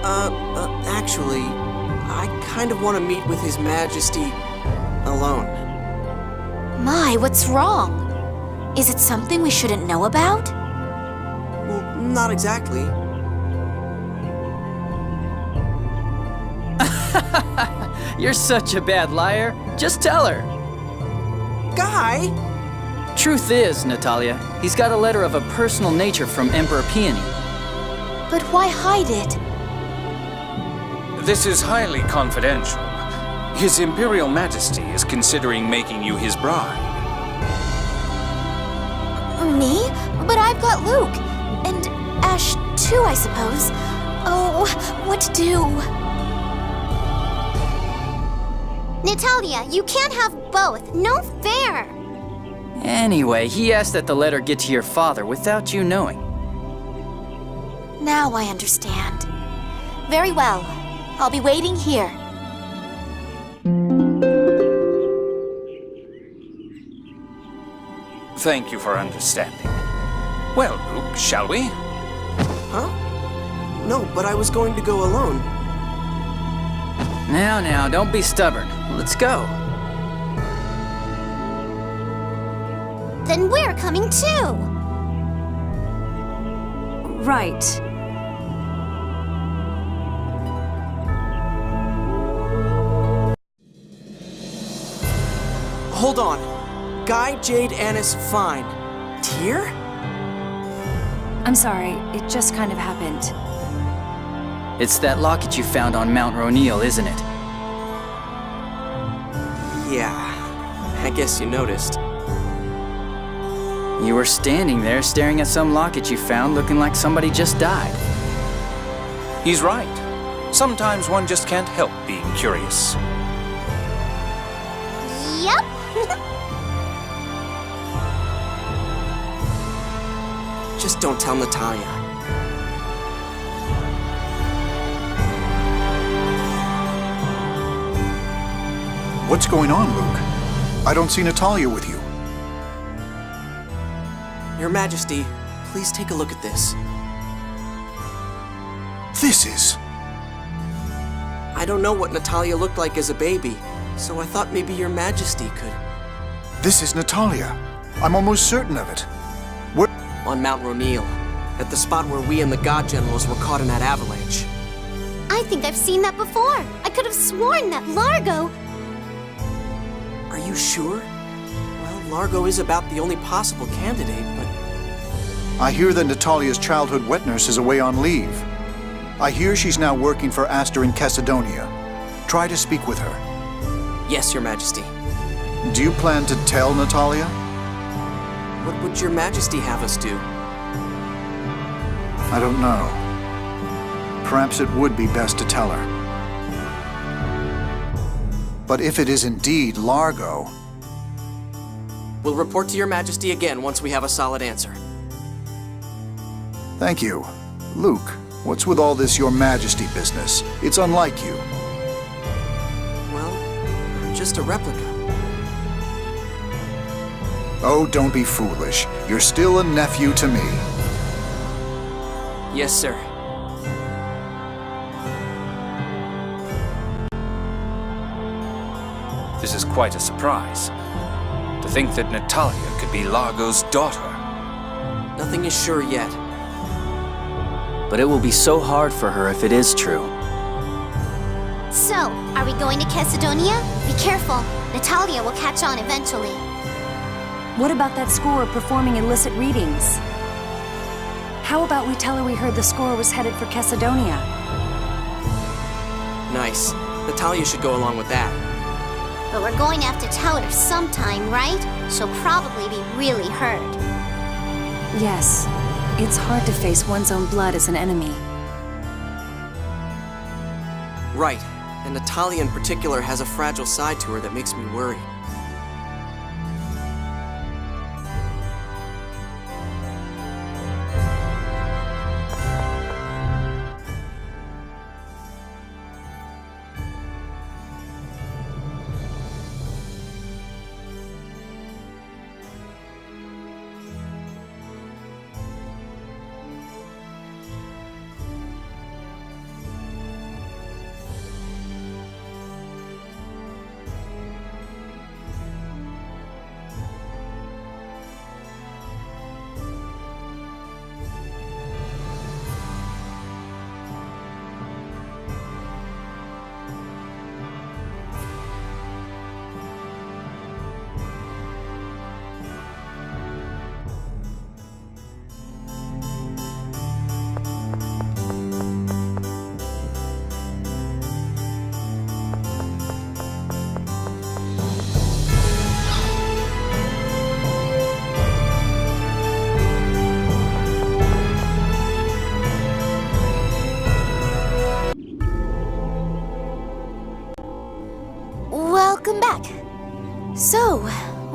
Actually, I kind of want to meet with His Majesty alone. My, what's wrong? Is it something we shouldn't know about? Well, not exactly. You're such a bad liar. Just tell her. Guy! Truth is, Natalia, he's got a letter of a personal nature from Emperor Peony. But why hide it? This is highly confidential. His Imperial Majesty is considering making you his bride. Me? But I've got Luke. And Ash, too, I suppose. Oh, what to do? Natalia, you can't have both. No fair. Anyway, he asked that the letter get to your father without you knowing. Now I understand. Very well. I'll be waiting here. Thank you for understanding. Well, Luke, shall we? Huh? No, but I was going to go alone. Now, don't be stubborn. Let's go. Then we're coming too. Right. Hold on. Guy, Jade, Anis, fine. Tyr? I'm sorry, it just kind of happened. It's that locket you found on Mount Ronil, isn't it? Yeah, I guess you noticed. You were standing there staring at some locket you found looking like somebody just died. He's right. Sometimes one just can't help being curious. Yep. Just don't tell Natalia. What's going on, Luke? I don't see Natalia with you. Your Majesty, please take a look at this. This is... I don't know what Natalia looked like as a baby, so I thought maybe Your Majesty could. This is Natalia. I'm almost certain of it. Where... On Mount Ronil, at the spot where we and the God Generals were caught in that avalanche. I think I've seen that before. I could have sworn that Largo... Are you sure? Well, Largo is about the only possible candidate, but... I hear that Natalia's childhood wet nurse is away on leave. I hear she's now working for Aster in Chesedonia. Try to speak with her. Yes, Your Majesty. Do you plan to tell Natalia? What would Your Majesty have us do? I don't know. Perhaps it would be best to tell her. But if it is indeed Largo... We'll report to Your Majesty again once we have a solid answer. Thank you. Luke, what's with all this Your Majesty business? It's unlike you. Well, I'm just a replica. Oh, don't be foolish. You're still a nephew to me. Yes, sir. This is quite a surprise. To think that Natalia could be Largo's daughter. Nothing is sure yet. But it will be so hard for her if it is true. So, are we going to Chesedonia? Be careful. Natalia will catch on eventually. What about that scorer performing illicit readings? How about we tell her we heard the scorer was headed for Chesedonia? Nice. Natalia should go along with that. But we're going to have to tell her sometime, right? She'll probably be really hurt. Yes. It's hard to face one's own blood as an enemy. Right. And Natalia in particular has a fragile side to her that makes me worry.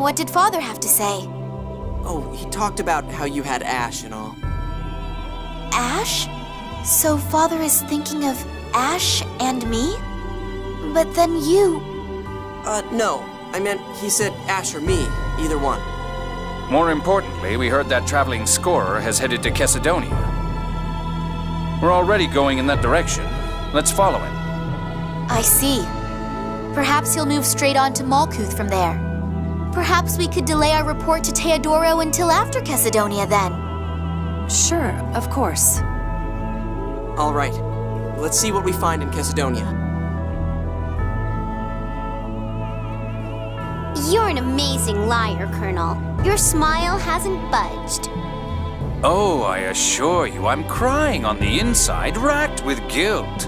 What did Father have to say? Oh, he talked about how you had Ash and all. Ash? So Father is thinking of Ash and me? But then you... No. I meant he said Ash or me, either one. More importantly, we heard that traveling scorer has headed to Chesedonia. We're already going in that direction. Let's follow him. I see. Perhaps he'll move straight on to Malkuth from there. Perhaps we could delay our report to Teodoro until after Chesedonia then. Sure, of course. All right. Let's see what we find in Chesedonia. You're an amazing liar, Colonel. Your smile hasn't budged. Oh, I assure you, I'm crying on the inside, racked with guilt.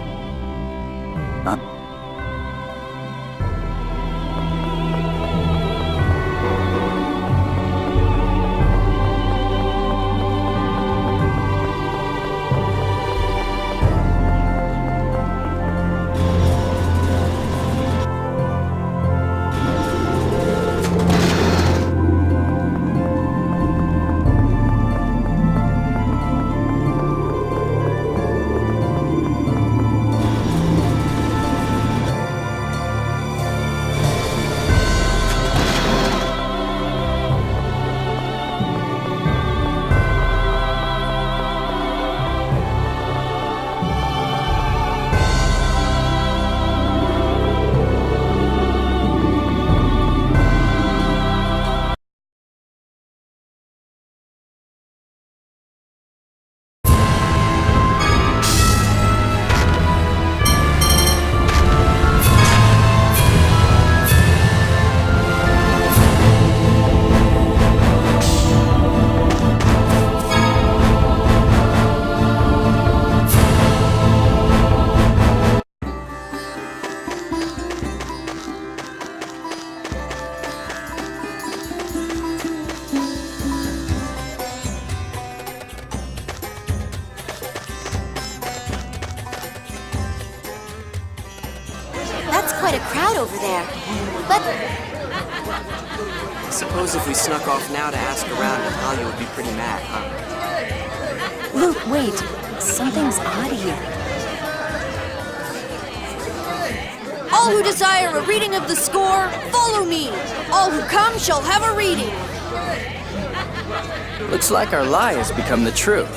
That's quite a crowd over there. But I suppose if we snuck off now to ask around, Natalia would be pretty mad, huh? Luke, wait. Something's odd here. All who desire a reading of the score, follow me. All who come shall have a reading. Looks like our lie has become the truth.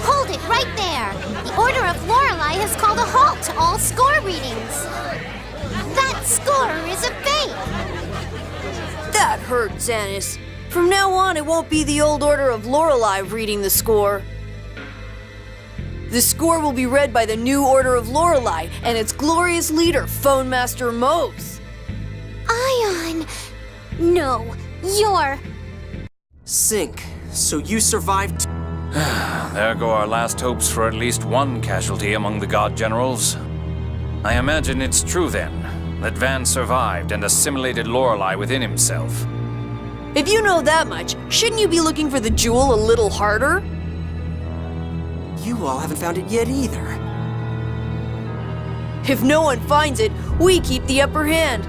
Hold it right there. The Order of Lorelei has called a halt to all score readings. That scorer is a fake. That hurts, Anis. From now on, it won't be the old Order of Lorelei reading the score. The score will be read by the new Order of Lorelei and its glorious leader, Phone Master Mose. Ion. No, you're... Sync, so you survived. There go our last hopes for at least one casualty among the God Generals. I imagine it's true then, that Van survived and assimilated Lorelei within himself. If you know that much, shouldn't you be looking for the jewel a little harder? You all haven't found it yet either. If no one finds it, we keep the upper hand.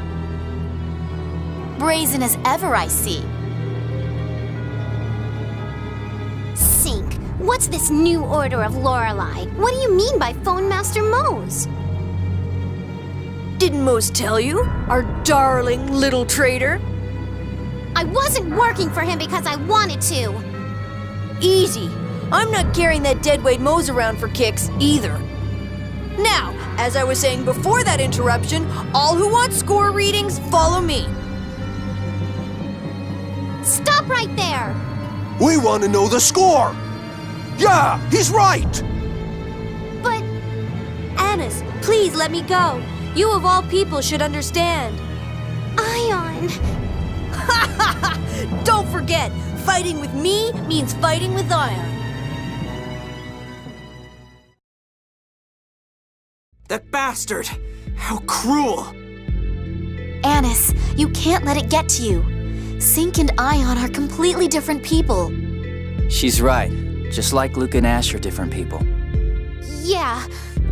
brazen as ever, I see. Sync, what's this new Order of Lorelei? What do you mean by Phone Master Mose? Didn't Mose tell you? Our darling little traitor? I wasn't working for him because I wanted to. Easy. I'm not carrying that deadweight Mose around for kicks either. Now, as I was saying before that interruption, all who want score readings, follow me. Stop right there! We want to know the score! Yeah, he's right! But... Anis, please let me go. You of all people should understand. Ion... Don't forget, fighting with me means fighting with Ion. That bastard! How cruel! Anis, you can't let it get to you. Sync and Ion are completely different people. She's right. Just like Luke and Ash are different people. Yeah,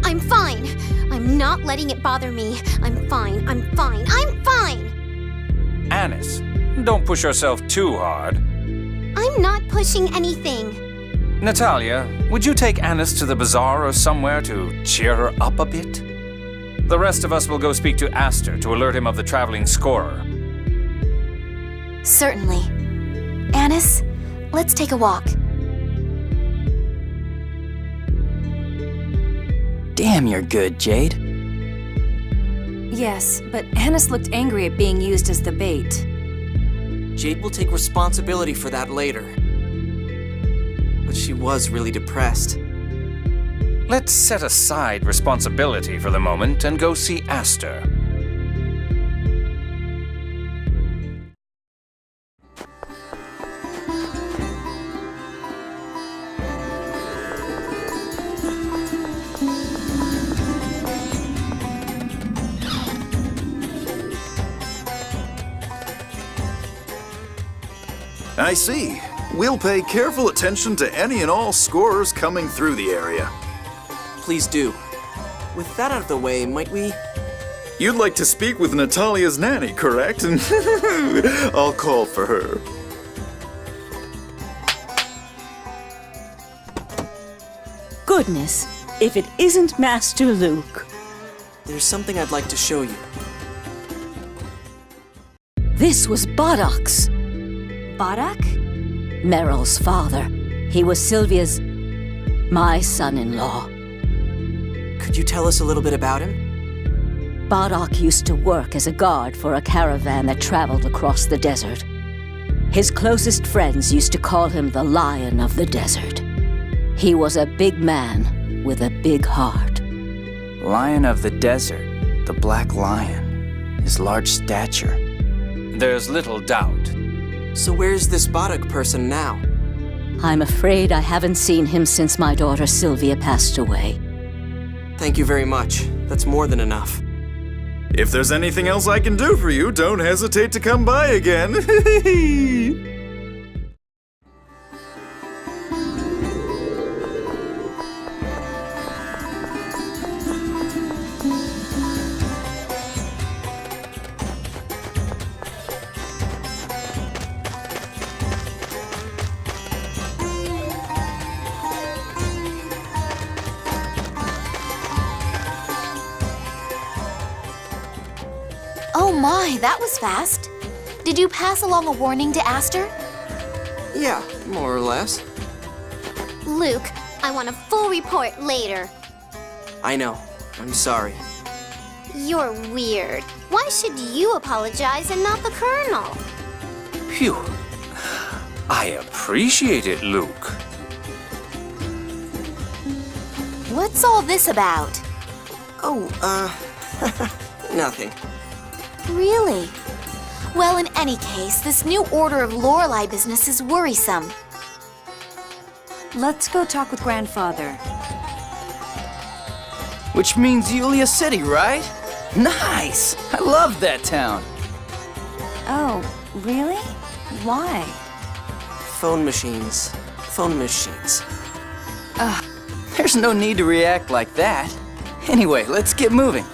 I'm fine. I'm not letting it bother me. I'm fine. I'm fine. I'm fine. Anis, don't push yourself too hard. I'm not pushing anything. Natalia, would you take Anis to the bazaar or somewhere to cheer her up a bit? The rest of us will go speak to Aster to alert him of the traveling scorer. Certainly. Anis, let's take a walk. Damn, you're good, Jade. Yes, but Anis looked angry at being used as the bait. Jade will take responsibility for that later. But she was really depressed. Let's set aside responsibility for the moment and go see Aster. I see. We'll pay careful attention to any and all scorers coming through the area. Please do. With that out of the way, might we? You'd like to speak with Natalia's nanny, correct? I'll call for her. Goodness, if it isn't Master Luke. There's something I'd like to show you. This was Bodox, Barak? Meryl's father. He was Sylvia's... my son-in-law. Could you tell us a little bit about him? Barak used to work as a guard for a caravan that traveled across the desert. His closest friends used to call him the Lion of the Desert. He was a big man with a big heart. Lion of the Desert, the Black Lion, his large stature. There's little doubt. So where's this Barak person now? I'm afraid I haven't seen him since my daughter Sylvia passed away. Thank you very much. That's more than enough. If there's anything else I can do for you, don't hesitate to come by again. Oh my, that was fast. Did you pass along a warning to Aster? Yeah, more or less. Luke, I want a full report later. I know. I'm sorry. You're weird. Why should you apologize and not the Colonel? Phew. I appreciate it, Luke. What's all this about? Oh, nothing. Really? Well, in any case, this new Order of Lorelei business is worrisome. Let's go talk with Grandfather. Which means Yulia City, right? Nice! I love that town. Oh, really? Why? Phone machines. Phone machines. There's no need to react like that. Anyway, let's get moving.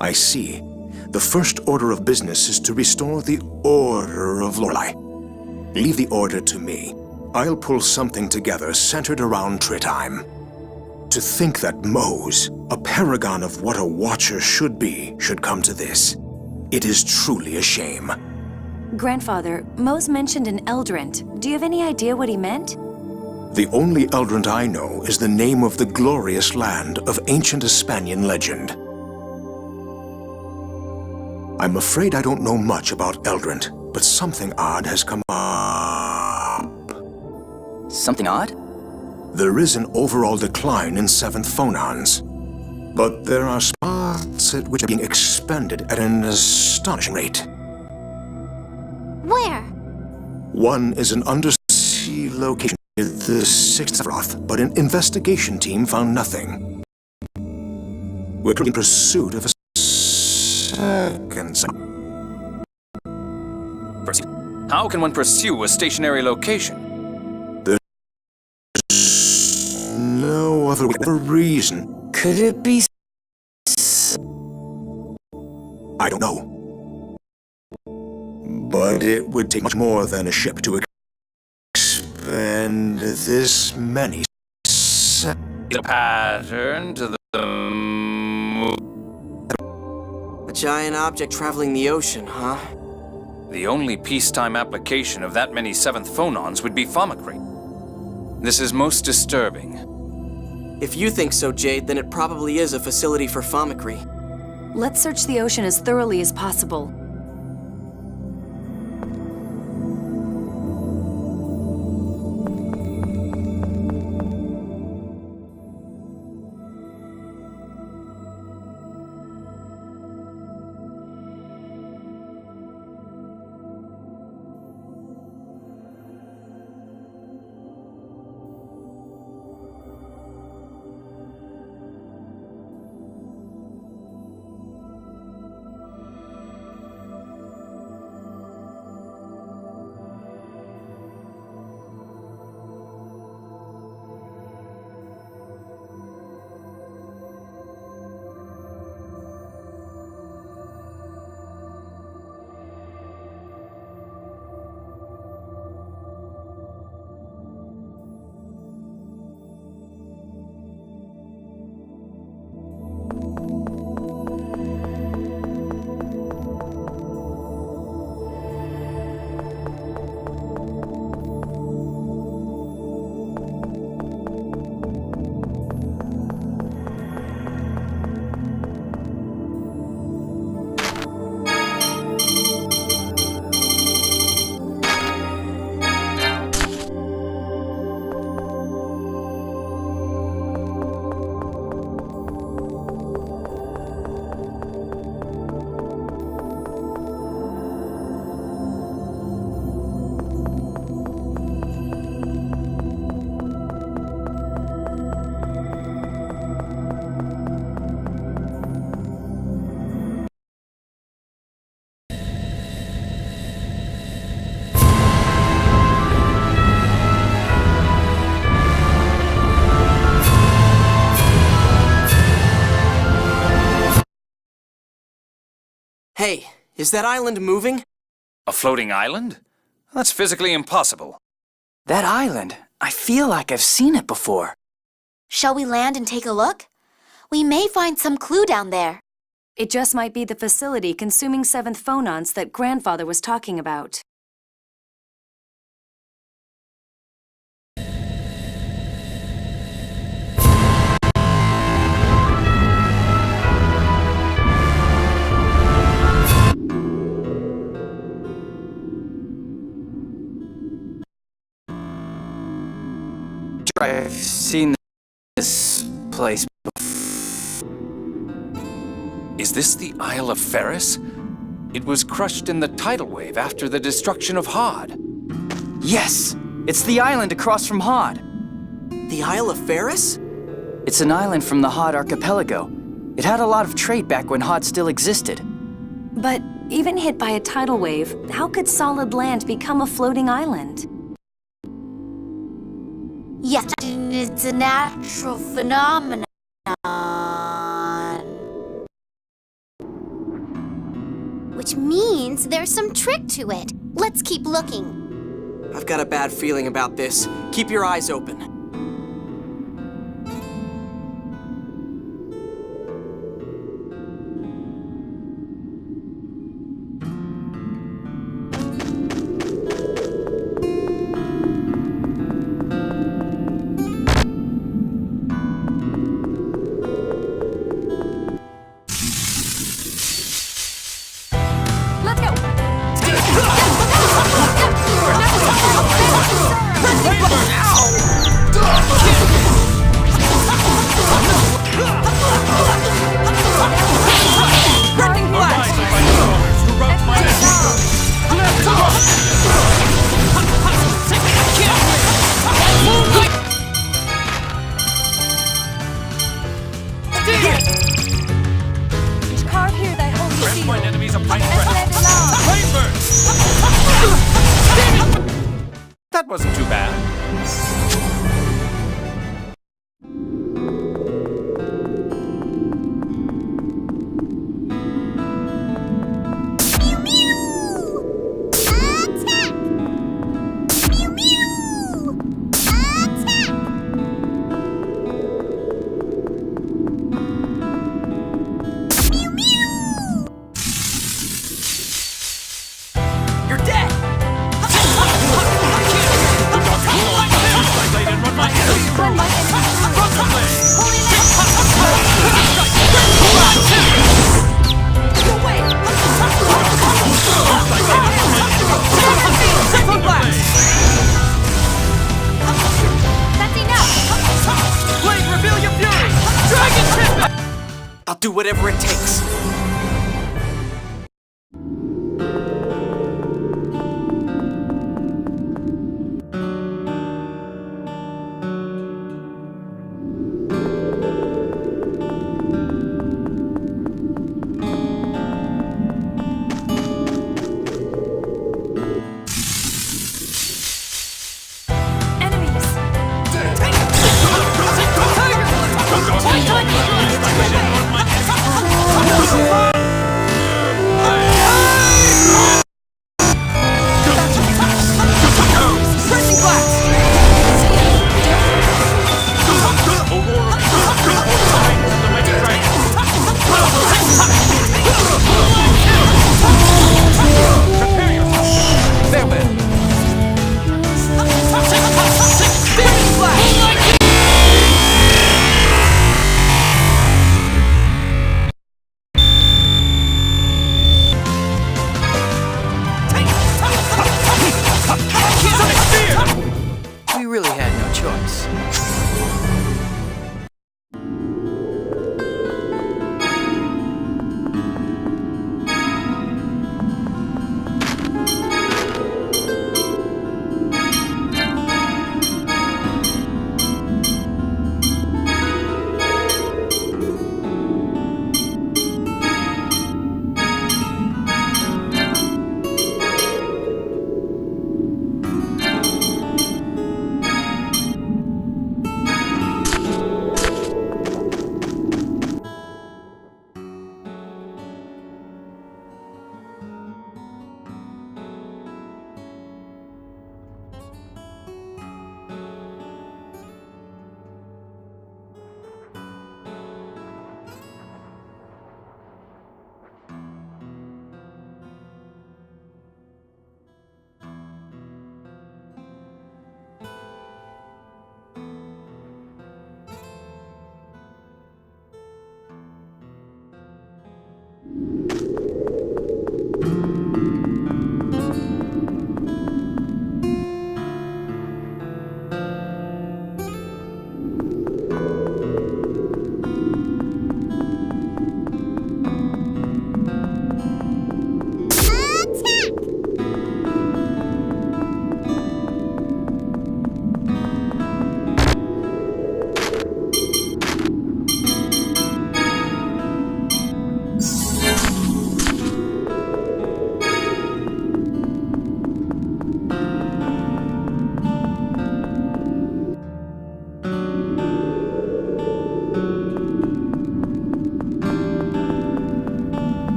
I see. The first order of business is to restore the Order of Lorelei. Leave the order to me. I'll pull something together centered around Tritime. To think that Mose, a paragon of what a Watcher should be, should come to this. It is truly a shame. Grandfather, Mose mentioned an Eldrant. Do you have any idea what he meant? The only Eldrant I know is the name of the glorious land of ancient Hispanian legend. I'm afraid I don't know much about Eldrant, but something odd has come up. Something odd? There is an overall decline in 7th phonons, but there are spots at which are being expended at an astonishing rate. Where? One is an undersea location near the 6th Sephiroth, but an investigation team found nothing. We're in pursuit of a second. How can one pursue a stationary location? No other reason. Could it be... I don't know. But it would take much more than a ship to expend this many... A pattern to the... A giant object traveling the ocean, huh? The only peacetime application of that many 7th phonons would be Thaumacrine. This is most disturbing. If you think so, Jade, then it probably is a facility for Thaumacrine. Let's search the ocean as thoroughly as possible. Hey, is that island moving? A floating island? That's physically impossible. That island, I feel like I've seen it before. Shall we land and take a look? We may find some clue down there. It just might be the facility consuming 7th phonons that Grandfather was talking about. I've seen this place before. Is this the Isle of Ferris? It was crushed in the tidal wave after the destruction of Hod. Yes! It's the island across from Hod. The Isle of Ferris? It's an island from the Hod archipelago. It had a lot of trade back when Hod still existed. But even hit by a tidal wave, how could solid land become a floating island? Yes, it's a natural phenomenon. which means there's some trick to it. Let's keep looking. I've got a bad feeling about this. Keep your eyes open. Let's go! Carve here thy holy seal. My enemies are pine That wasn't too bad. Attack! Mew mew! Attack! Mew mew! You're dead! That's enough! Blade, reveal your fury! Dragon Tempest! I'll do whatever it takes. Enemies! Tiger!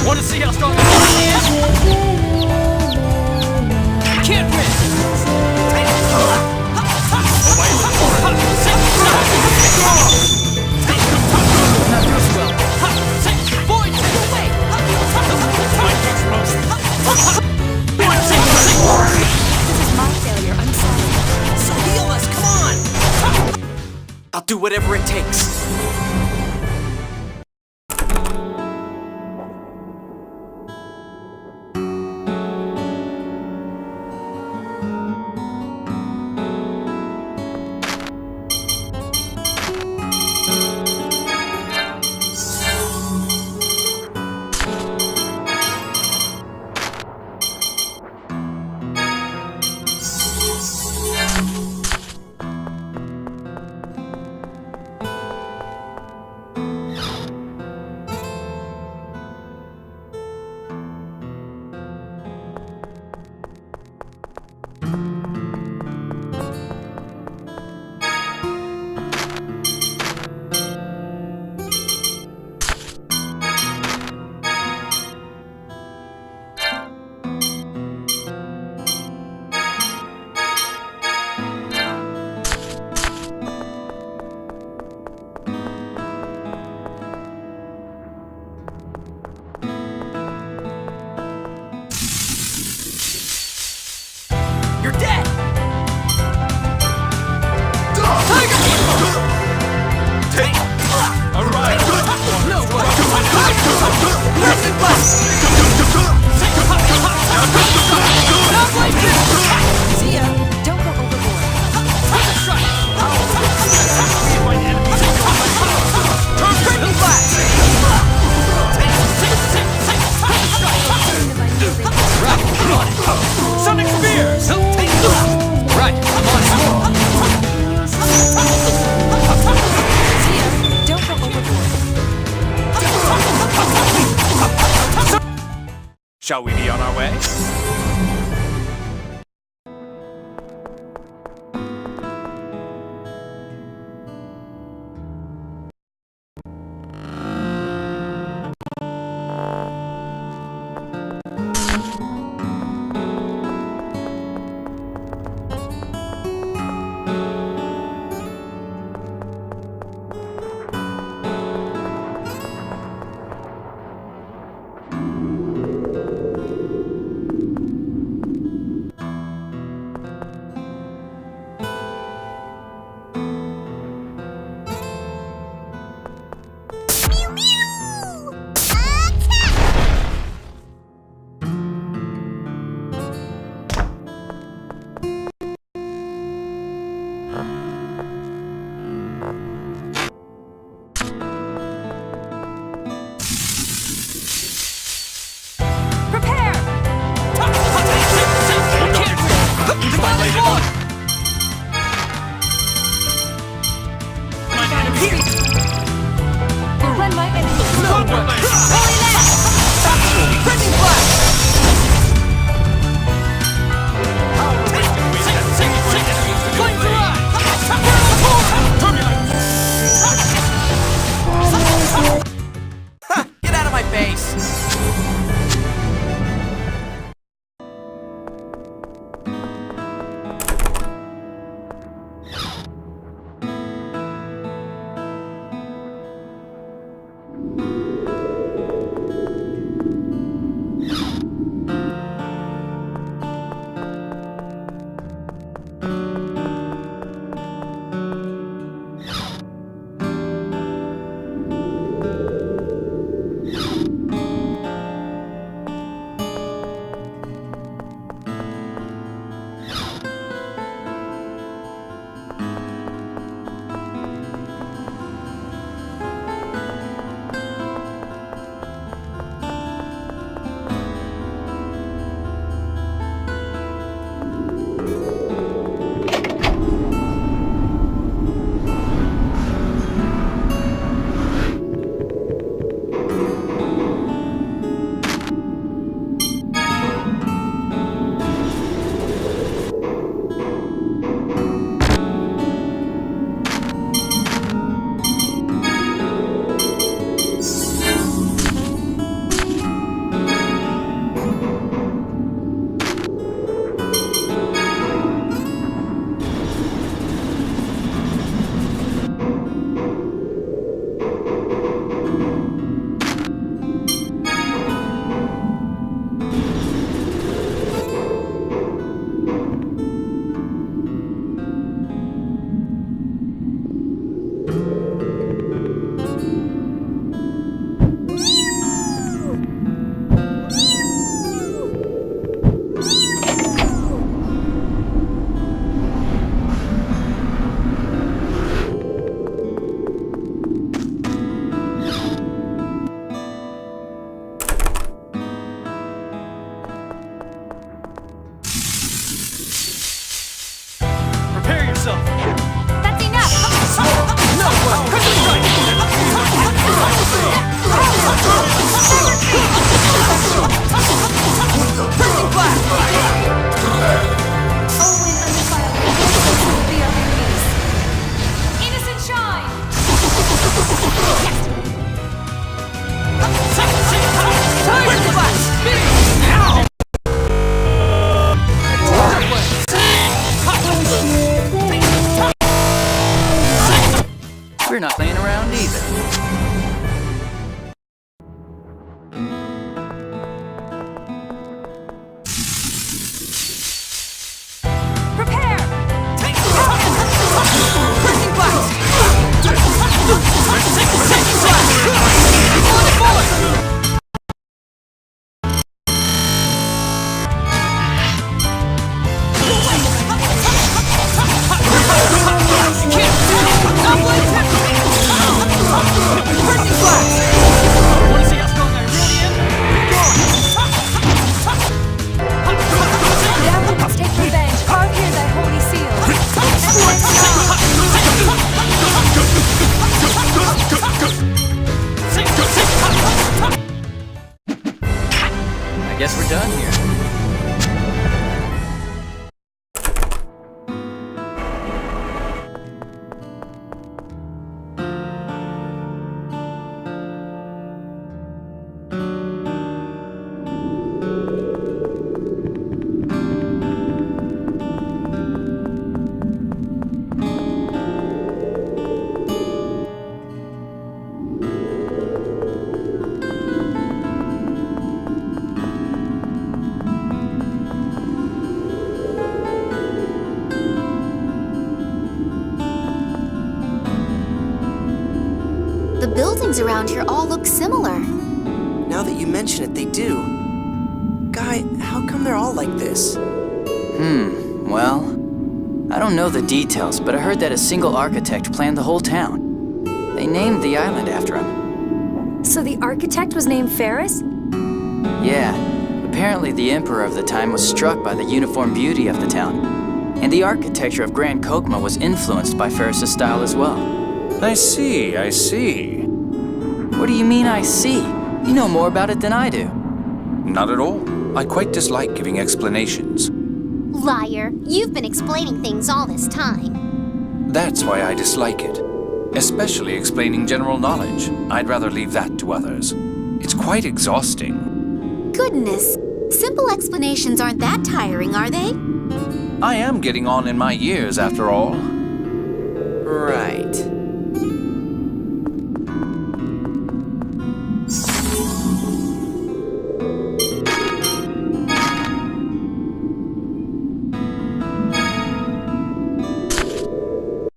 Want to see how strong I am? Can't I'll do whatever it takes. You're dead! Alright! No way! Not like this! See ya. Don't go overboard. Sonic Spears! Right, I'm on it. See ya. Don't go overboard. Shall we be on our way? yourself! That's enough! No way! Owen undefiled. Will be our enemies. Innocent shine! We're not playing around either. Prepare! Thou wouldst take revenge. Carve here thy holy seal. I guess we're done here. The buildings around here all look similar. Now that you mention it, they do. Guy, how come they're all like this? Well, I don't know the details, but I heard that a single architect planned the whole town. They named the island after him. So the architect was named Ferris? Yeah, apparently the emperor of the time was struck by the uniform beauty of the town. And the architecture of Grand Kokma was influenced by Ferris's style as well. I see, I see. What do you mean I see? You know more about it than I do. Not at all. I quite dislike giving explanations. Liar, you've been explaining things all this time. That's why I dislike it. Especially explaining general knowledge. I'd rather leave that to others. It's quite exhausting. Goodness, simple explanations aren't that tiring, are they? I am getting on in my years, after all. Right.